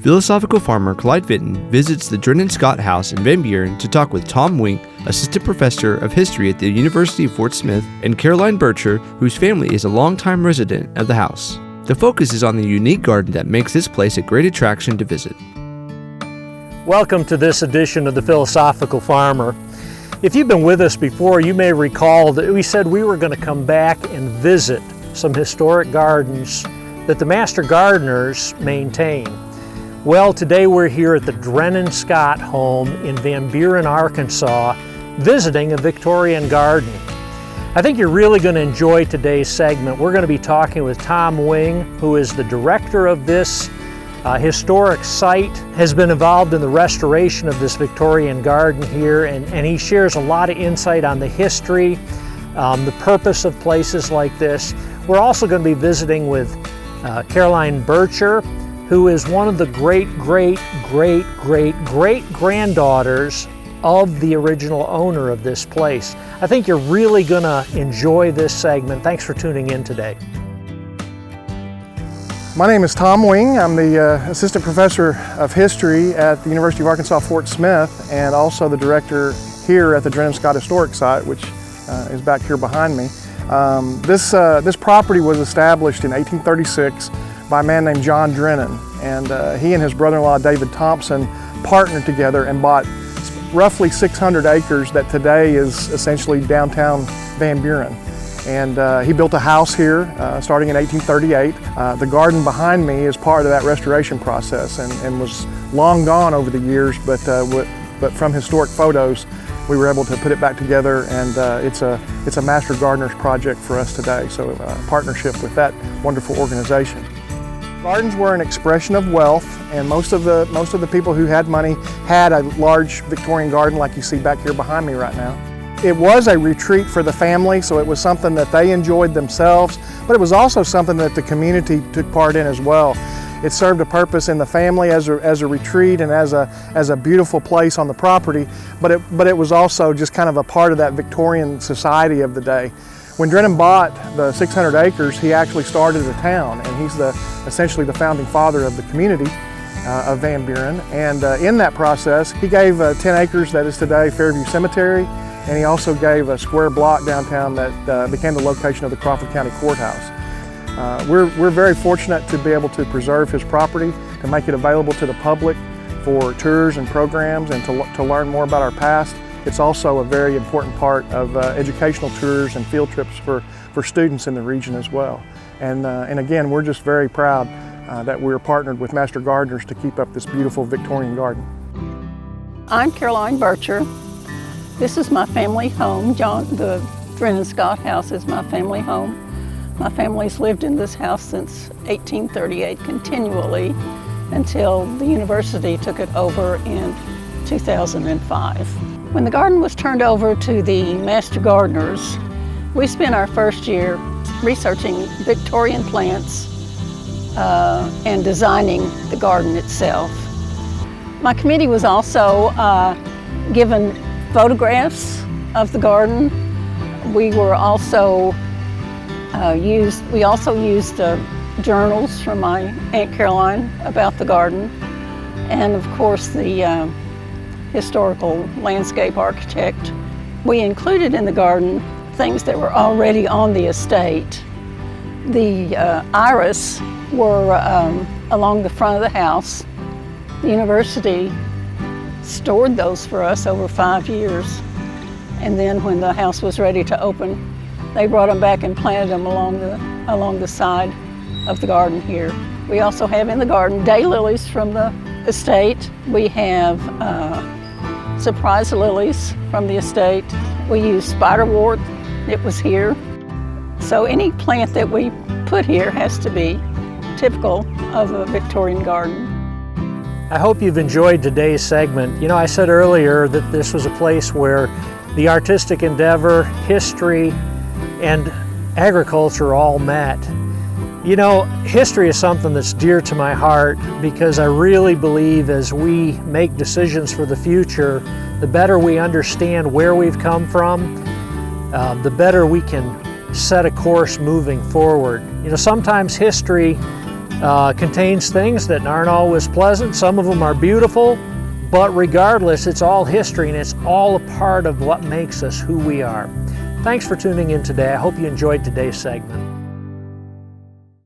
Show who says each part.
Speaker 1: Philosophical farmer Clyde Fenton visits the Drennan Scott House in Van Buren to talk with Tom Wink, assistant professor of history at the University of Fort Smith, and Caroline Bircher, whose family is a longtime resident of the house. The focus is on the unique garden that makes this place a great attraction to visit.
Speaker 2: Welcome to this edition of the Philosophical Farmer. If you've been with us before, you may recall that we said we were going to come back and visit some historic gardens that the master gardeners maintain. Well, today we're here at the Drennan Scott home in Van Buren, Arkansas, visiting a Victorian garden. I think you're really going to enjoy today's segment. We're going to be talking with Tom Wing, who is the director of this historic site, has been involved in the restoration of this Victorian garden here, and he shares a lot of insight on the history, the purpose of places like this. We're also going to be visiting with Caroline Bircher, who is one of the great-great-great-great-granddaughters of the original owner of this place. I think you're really going to enjoy this segment. Thanks for tuning in today.
Speaker 3: My name is Tom Wing. I'm the assistant professor of history at the University of Arkansas Fort Smith, and also the director here at the Drennan Scott Historic Site, which is back here behind me. This property was established in 1836 by a man named John Drennan, and he and his brother-in-law David Thompson partnered together and bought roughly 600 acres that today is essentially downtown Van Buren. And he built a house here starting in 1838. The garden behind me is part of that restoration process and was long gone over the years, but from historic photos we were able to put it back together, and it's a master gardener's project for us today, so a partnership with that wonderful organization. Gardens were an expression of wealth, and most of the people who had money had a large Victorian garden like you see back here behind me right now. It was a retreat for the family, so it was something that they enjoyed themselves, but it was also something that the community took part in as well. It served a purpose in the family as a retreat and as a beautiful place on the property, but it was also just kind of a part of that Victorian society of the day. When Drennan bought the 600 acres, he actually started a town, and he's essentially the founding father of the community of Van Buren. And in that process, he gave 10 acres that is today Fairview Cemetery, and he also gave a square block downtown that became the location of the Crawford County Courthouse. We're very fortunate to be able to preserve his property, to make it available to the public for tours and programs, and to learn more about our past. It's also a very important part of educational tours and field trips for students in the region as well. And again, we're just very proud that we're partnered with Master Gardeners to keep up this beautiful Victorian garden.
Speaker 4: I'm Caroline Bircher. This is my family home. The Drennan Scott House is my family home. My family's lived in this house since 1838 continually until the university took it over in 2005. When the garden was turned over to the Master Gardeners, we spent our first year researching Victorian plants and designing the garden itself. My committee was also given photographs of the garden. We also used journals from my Aunt Caroline about the garden, and of course the historical landscape architect. We included in the garden things that were already on the estate. The iris were along the front of the house. The university stored those for us over 5 years, and then when the house was ready to open, they brought them back and planted them along the side of the garden here. We also have in the garden daylilies from the estate. We have surprise lilies from the estate. We use spiderwort, it was here. So any plant that we put here has to be typical of a Victorian garden.
Speaker 2: I hope you've enjoyed today's segment. You know, I said earlier that this was a place where the artistic endeavor, history, and agriculture all met. You know, history is something that's dear to my heart because I really believe as we make decisions for the future, the better we understand where we've come from, the better we can set a course moving forward. You know, sometimes history contains things that aren't always pleasant. Some of them are beautiful, but regardless, it's all history and it's all a part of what makes us who we are. Thanks for tuning in today. I hope you enjoyed today's segment.